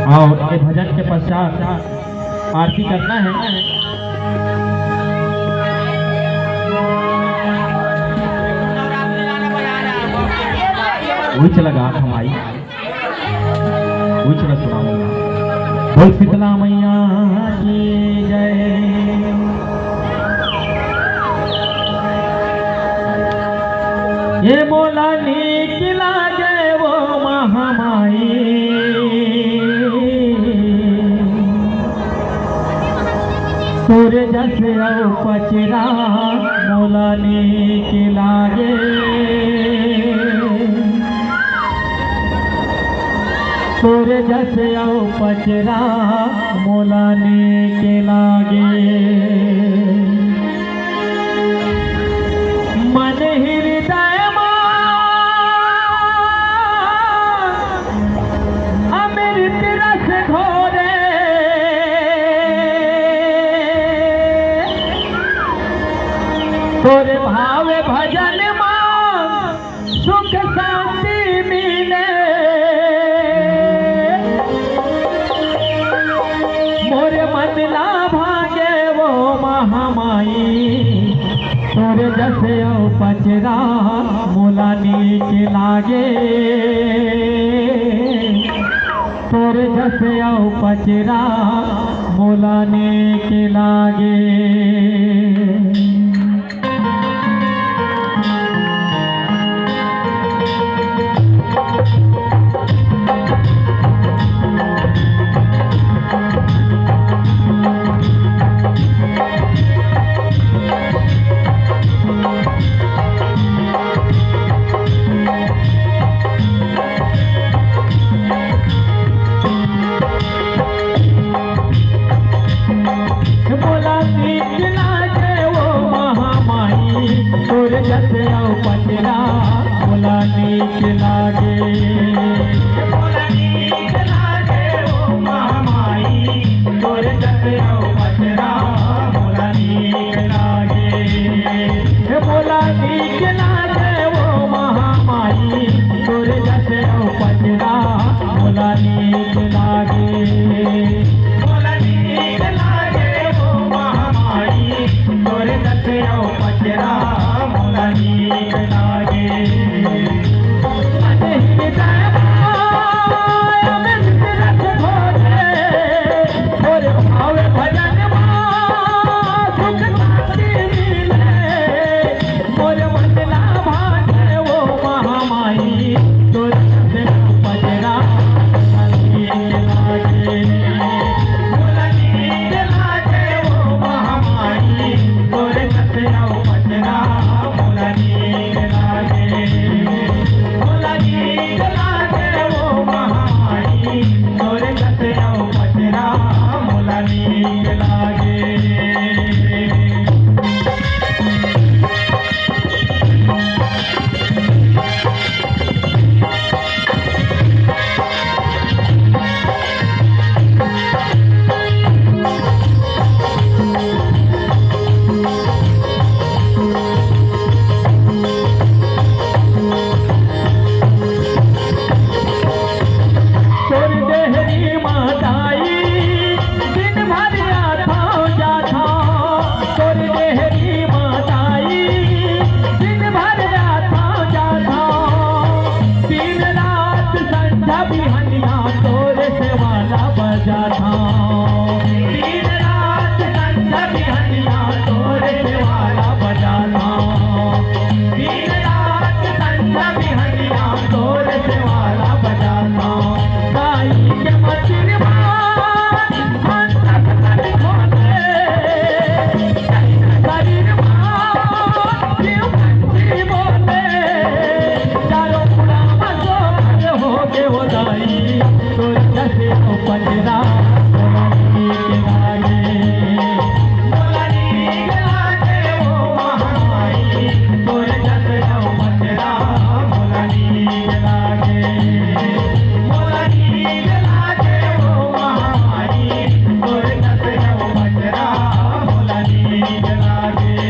और ये भजन के पश्चात आरती करना है। वही चला गा हमारी वही चला सुनाऊंगा। बोल शीतला मैया की जय। ये मोला नीक लागे वो महामाई, सूर्य जैसे पचरा मोला नीक लागे। सूर्य जैसे पचरा मोला नीक लागे। मन हृदय अमृत रस घोरे, तोरे भाव भजन सुख शांति मिले। मोरे मन ला भागे वो महामाई, तोरे जसे पचरा मोला नीक लागे। तोरे जसे पचरा मोला नीक लागे। मोला नीक लागे वो महामाई, तोरे जसे पचरा मोला नीक लागे। मोला नीक लागे वो महामाई, तोरे जसे पचरा मोला नीक लागे। मोला नीक लागे वो महामाई, तोरे जसे पचरा मोला नीक लागे। मोला नीक लागे वो महामाई, तोरे जसे पचरा मोला नीक लागे। मन हृदय अमृत रस घोरे, तोरे भाव भजन सुख शांति मिले। मोरे मन ला भागे वो महामाई, तोरे जसे पचरा मोला नीक लागे। मोला नीक लागे वो महामाई, तोरे जसे पचरा मोला नीक लागे। मोला नीक लागे वो महामाई, तोरे जसे पचरा मोला नीक लागे। तोरी देहरी माताई दिन भर आता जाता। तोरी देहरी माताई दिन भर आता जाता। दिन रात संध्या बिहनिया तोरे से वाला बजाता। दिन रात संध्या बिहनिया तोरे से वाला बजाता। दिन रात संध्या बिहनिया तोरे से वाला बजाता। गाई के मचिरवा अंतक तक खोले, शरीरवा जीव पंछी बोले। चारों पुरावा जो भर हो के हो जाई, तो जैसे पचरा मोला नीक लागे। मोला नीक लागे वो महामाई, तोरे जसे पचरा मोला नीक लागे। मोला नीक लागे वो महामाई, तोरे जसे पचरा मोला नीक लागे।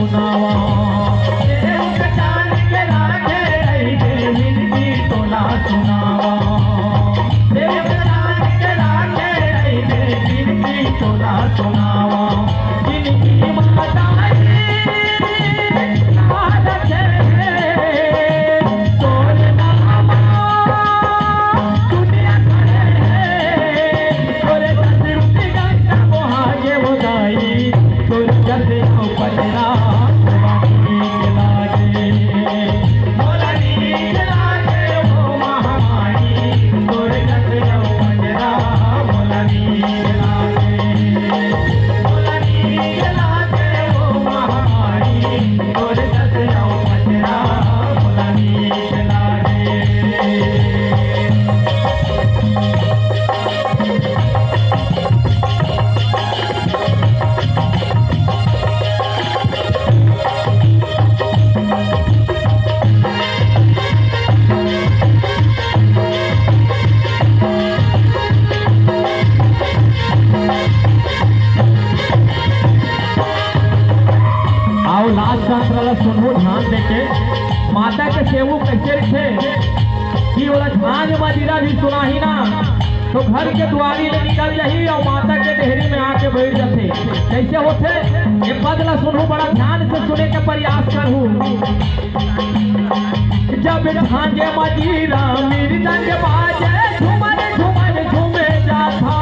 सुनावा जान के लागे ऐसे मिलती तो ना सुनावा जान के लागे ऐसे मिलती तो ना सुनावा जिनकी माताएं सुनू ध्यान देके माता के सेवक कैसे थे कि वो झांझ मजीरा भी सुनाही ना तो घर के दुआरी ले निकल जाही और माता के देहरी में आके बैठ जाते कैसे होते ये बदला सुनू बड़ा ध्यान से सुने के प्रयास करूं जब झांझे मजीरा मृदंग बाजे झूमर झूमर झूमे जाता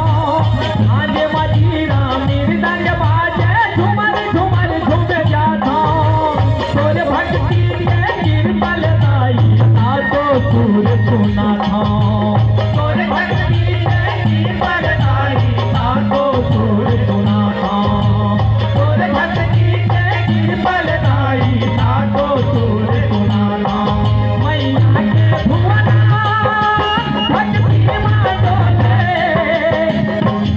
झांझे मजीरा मृदंग बाजे झूमर झूमर झूमे जाता भक्ति के गिरबल दाई आतो सूर सुना था तोरे भक्ति के गिरबल दाई आतो सूर सुना था तोरे भक्ति के गिरबल दाई आतो सूर सुना था मैया के भुवना भक्ति मानो ले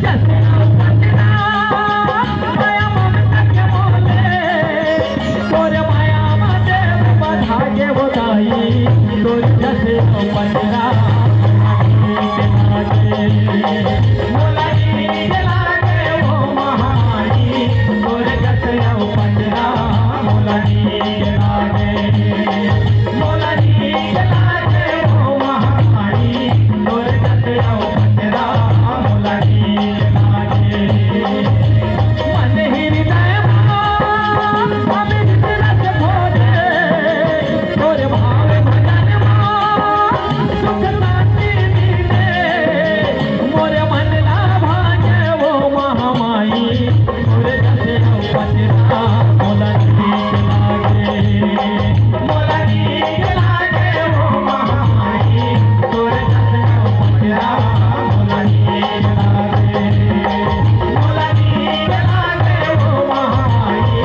जैसे भक्तना माया ममता के मोले तोरे भाग्य बताई तो जैसे पंजरा लागे वो महानी तो जैसे पंजरा मोलनी लागे वो महानी तो जैसे पंजरा मोलनी लागे मन हृदय अमित रस भोले भाव भजन सुख शांति मिले मोरे मन ला भागे वो महामाई मोरे जैसे पतिता मोलनी लागे वो महामाई मोरे जैसे पतिता मोलनी लागे वो महामाई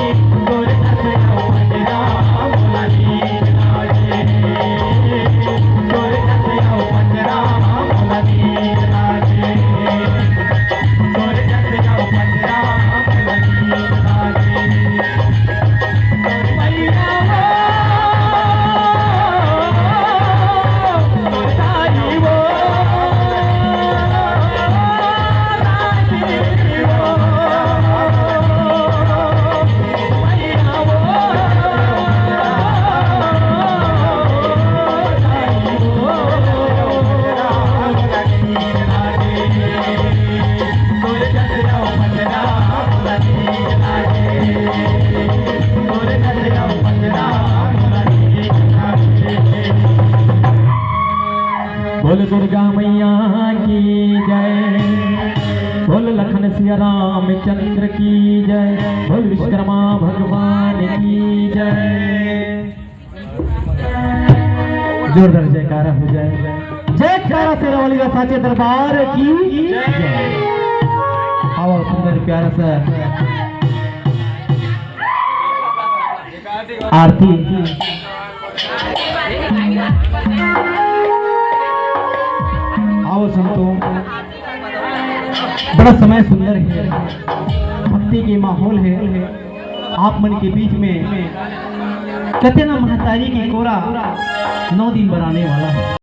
मोरे जैसे पतिता मोलनी बोल दुर्गा मैया की जय बोल लखन सिया रामचंद्र की जय बोल विश्वकर्मा भगवान की जय जोरदार जयकारा हो जाए जयकारा तेरा वाली का साचे दरबार की जय आओ सुंदर प्यारा सा आरती आओ संतों बड़ा समय सुंदर है भक्ति के माहौल है आप मन के बीच में कहते ना महतारी की कोरा 9 दिन बनाने वाला है।